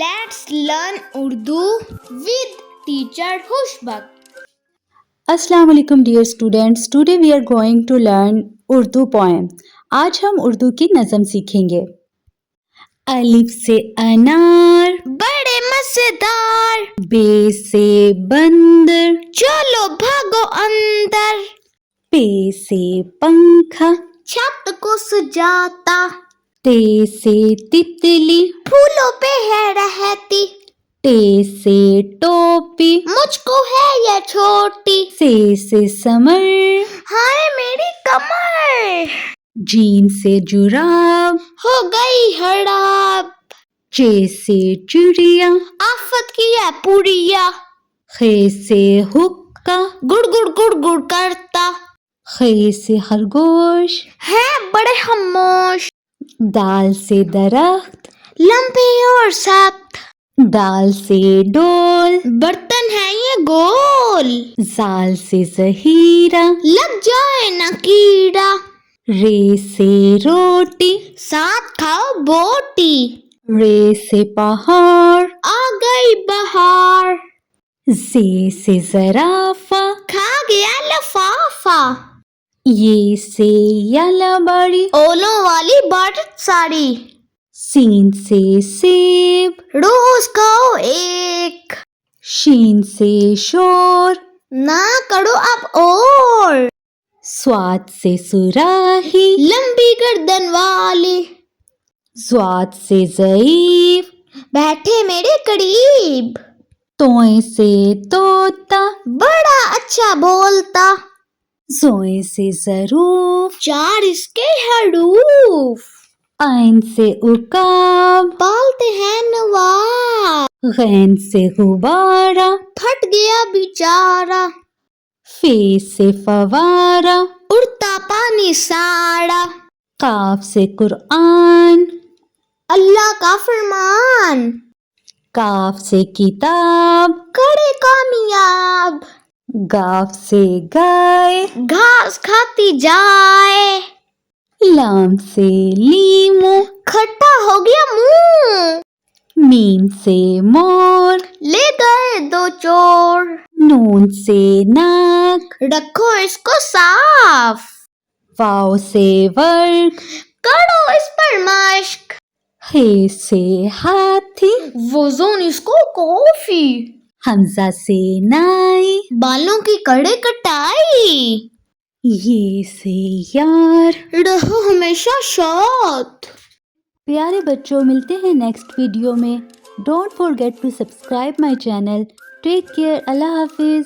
Let's learn Urdu with teacher Hushbak. Assalamu alaikum dear students. Today we are going to learn Urdu poem. आज हम उर्दू की नज़म सीखेंगे. अलिफ से अनार, बड़े मजेदार, बे से बंदर, चलो भागो अंदर, पे से पंखा, छत को सजाता, ते से तितली, फूलों पे है रहती, टे से टोपी, मुझको है ये छोटी, से समर, हाय मेरी कमर, जीन से जुराब, हो गई हड़ाब, चे से चिड़िया, आफत की है पुड़िया, खे से हुक्का, गुड़ गुड़ गुड़ गुड़ करता, खे से खरगोश, है बड़े खामोश, दाल से दरख्त, लंबे और सख्त, दाल से डोल, बर्तन है ये गोल, जाल से जहीरा, लग जाए न कीड़ा, रे से रोटी, साथ खाओ बोटी, रे से पहाड़, आ गई बहार, से जराफा, खा गया लफाफा, ये से याला बड़ी, ओलों वाली बरत साड़ी, सीन से सेब, रोज खाओ एक, शीन से शोर, ना करो अब और, स्वाद से सुराही, लंबी गर्दन वाली, ज़्वाद से ज़ईफ, बैठे मेरे करीब, तोए से तोता, बड़ा अच्छा बोलता, ज़ोए से ज़रूफ, चार इसके हरूफ, आइन से उकाब, पालते हैं नवाब, गैन से गुबारा, फट गया बेचारा, फे से फवारा, उड़ता पानी साड़ा, काफ से कुरआन, अल्लाह का फरमान, काफ से किताब, कड़े कामयाब, गाफ से गाय, घास खाती जाए, लाम से लीमू, खट्टा हो गया मुंह, मीम से मोर, ले गए दो चोर, नून से नाक, रखो इसको साफ, वाव से वर्क, करो इस पर मश्क, हे से हाथी, वजन इसको कॉफी, हमजा से नाई, बालों की कड़े कटाई, ये से यार, रहो हमेशा साथ। प्यारे बच्चों, मिलते हैं नेक्स्ट वीडियो में. Don't forget to subscribe my channel. Take care. अल्लाह हाफिज़.